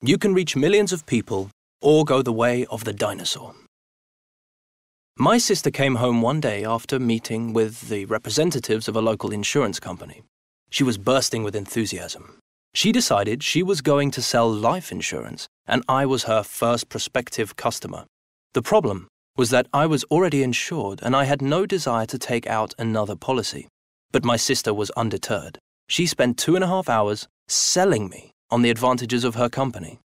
You can reach millions of people or go the way of the dinosaur. My sister came home one day after meeting with the representatives of a local insurance company. She was bursting with enthusiasm. She decided she was going to sell life insurance, and I was her first prospective customer. The problem was that I was already insured and I had no desire to take out another policy. But my sister was undeterred. She spent 2.5 hours selling me on the advantages of her company.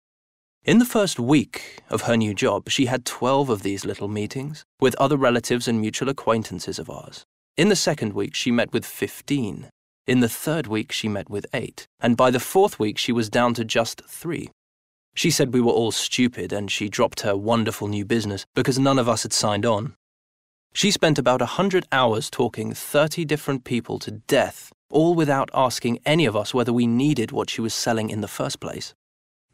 In the first week of her new job, she had 12 of these little meetings with other relatives and mutual acquaintances of ours. In the second week, she met with 15. In the third week, she met with 8. And by the fourth week, she was down to just 3. She said we were all stupid and she dropped her wonderful new business because none of us had signed on. She spent about 100 hours talking 30 different people to death, all without asking any of us whether we needed what she was selling in the first place.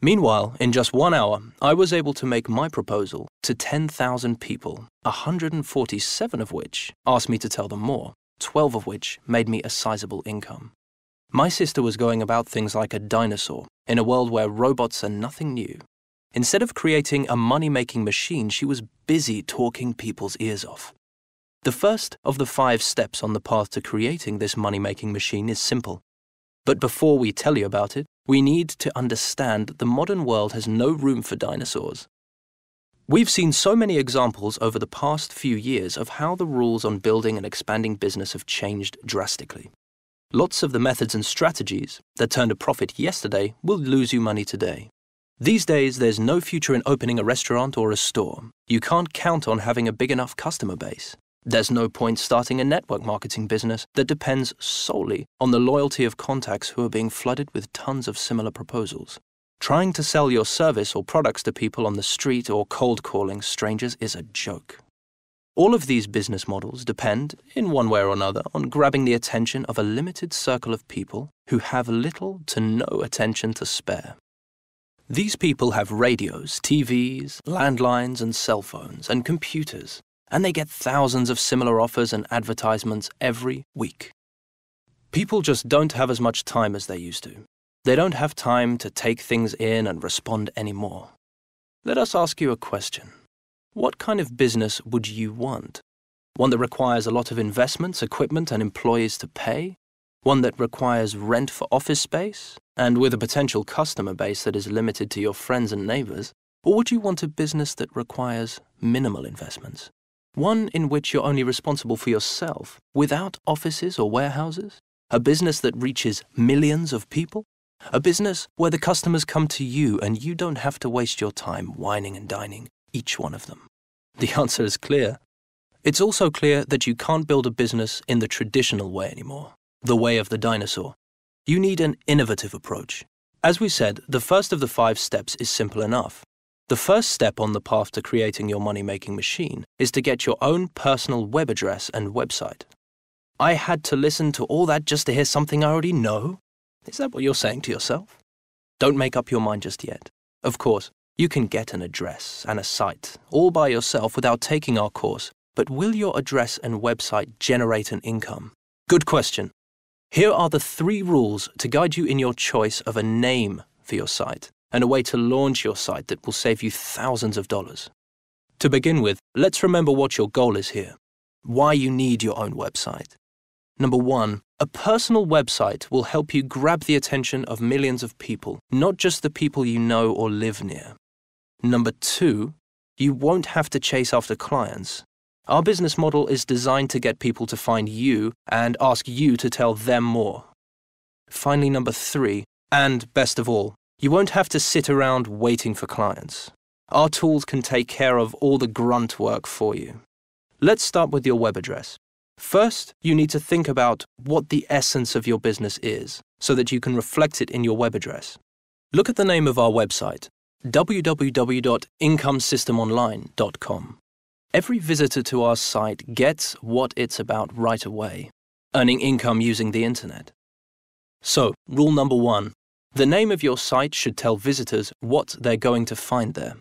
Meanwhile, in just 1 hour, I was able to make my proposal to 10,000 people, 147 of which asked me to tell them more, 12 of which made me a sizable income. My sister was going about things like a dinosaur in a world where robots are nothing new. Instead of creating a money-making machine, she was busy talking people's ears off. The first of the 5 steps on the path to creating this money-making machine is simple. But before we tell you about it, we need to understand that the modern world has no room for dinosaurs. We've seen so many examples over the past few years of how the rules on building and expanding business have changed drastically. Lots of the methods and strategies that turned a profit yesterday will lose you money today. These days, there's no future in opening a restaurant or a store. You can't count on having a big enough customer base. There's no point starting a network marketing business that depends solely on the loyalty of contacts who are being flooded with tons of similar proposals. Trying to sell your service or products to people on the street or cold calling strangers is a joke. All of these business models depend, in one way or another, on grabbing the attention of a limited circle of people who have little to no attention to spare. These people have radios, TVs, landlines and cell phones and computers, and they get thousands of similar offers and advertisements every week. People just don't have as much time as they used to. They don't have time to take things in and respond anymore. Let us ask you a question. What kind of business would you want? One that requires a lot of investments, equipment, and employees to pay? One that requires rent for office space, and with a potential customer base that is limited to your friends and neighbors? Or would you want a business that requires minimal investments? One in which you're only responsible for yourself, without offices or warehouses? A business that reaches millions of people? A business where the customers come to you and you don't have to waste your time whining and dining each one of them? The answer is clear. It's also clear that you can't build a business in the traditional way anymore, the way of the dinosaur. You need an innovative approach. As we said, the first of the 5 steps is simple enough. The first step on the path to creating your money-making machine is to get your own personal web address and website. I had to listen to all that just to hear something I already know? Is that what you're saying to yourself? Don't make up your mind just yet. Of course, you can get an address and a site all by yourself without taking our course, but will your address and website generate an income? Good question. Here are the 3 rules to guide you in your choice of a name for your site and a way to launch your site that will save you thousands of dollars. To begin with, let's remember what your goal is here, why you need your own website. Number 1, a personal website will help you grab the attention of millions of people, not just the people you know or live near. Number 2, you won't have to chase after clients. Our business model is designed to get people to find you and ask you to tell them more. Finally, number 3, and best of all, you won't have to sit around waiting for clients. Our tools can take care of all the grunt work for you. Let's start with your web address. First, you need to think about what the essence of your business is so that you can reflect it in your web address. Look at the name of our website, www.incomesystemonline.com. Every visitor to our site gets what it's about right away, earning income using the internet. So, rule number 1, the name of your site should tell visitors what they're going to find there.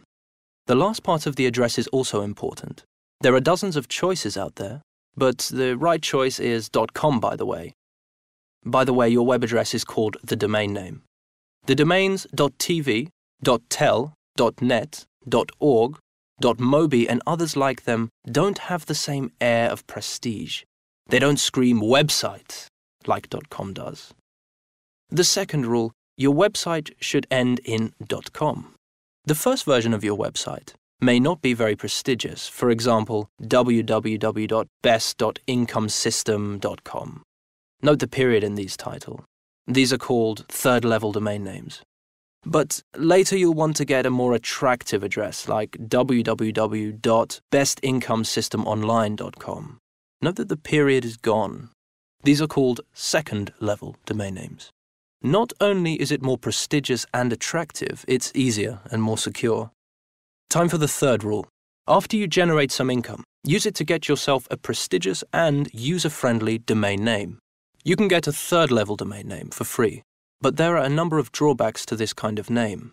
The last part of the address is also important. There are dozens of choices out there, but the right choice is .com, by the way. By the way, your web address is called the domain name. The domains .tv, .tel, .net, .org, .mobi and others like them don't have the same air of prestige. They don't scream website like .com does. The second rule, your website should end in .com. The first version of your website may not be very prestigious, for example, www.best.incomesystem.com. Note the period in these titles. These are called third-level domain names. But later you'll want to get a more attractive address like www.bestincomesystemonline.com. Note that the period is gone. These are called second-level domain names. Not only is it more prestigious and attractive, it's easier and more secure. Time for the third rule. After you generate some income, use it to get yourself a prestigious and user-friendly domain name. You can get a third-level domain name for free, but there are a number of drawbacks to this kind of name.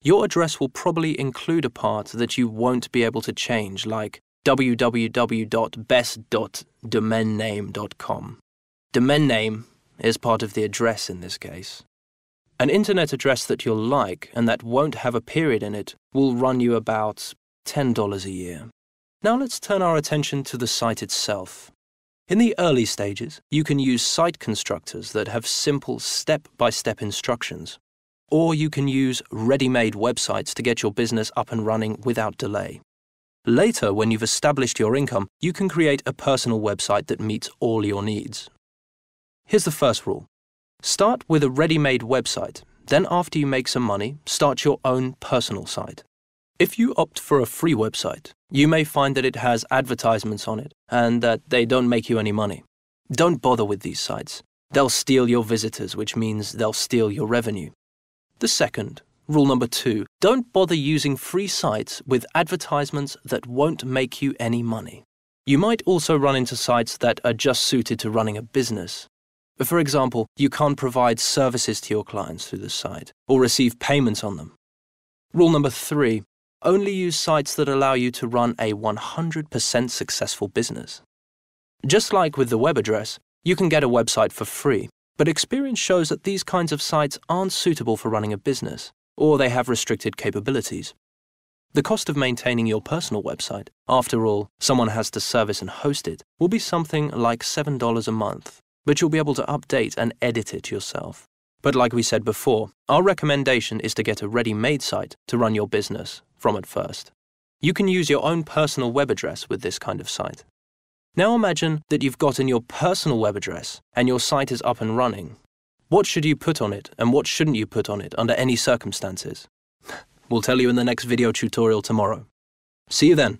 Your address will probably include a part that you won't be able to change, like www.best.domainname.com. Domain name is part of the address in this case. An internet address that you'll like and that won't have a period in it will run you about $10 a year. Now let's turn our attention to the site itself. In the early stages, you can use site constructors that have simple step-by-step instructions, or you can use ready-made websites to get your business up and running without delay. Later, when you've established your income, you can create a personal website that meets all your needs. Here's the first rule. Start with a ready-made website, then after you make some money, start your own personal site. If you opt for a free website, you may find that it has advertisements on it and that they don't make you any money. Don't bother with these sites. They'll steal your visitors, which means they'll steal your revenue. The second, rule number 2, don't bother using free sites with advertisements that won't make you any money. You might also run into sites that are just suited to running a business. For example, you can't provide services to your clients through this site or receive payments on them. Rule number 3, only use sites that allow you to run a 100% successful business. Just like with the web address, you can get a website for free, but experience shows that these kinds of sites aren't suitable for running a business, or they have restricted capabilities. The cost of maintaining your personal website, after all, someone has to service and host it, will be something like $7 a month, but you'll be able to update and edit it yourself. But like we said before, our recommendation is to get a ready-made site to run your business from at first. You can use your own personal web address with this kind of site. Now imagine that you've gotten your personal web address and your site is up and running. What should you put on it and what shouldn't you put on it under any circumstances? We'll tell you in the next video tutorial tomorrow. See you then.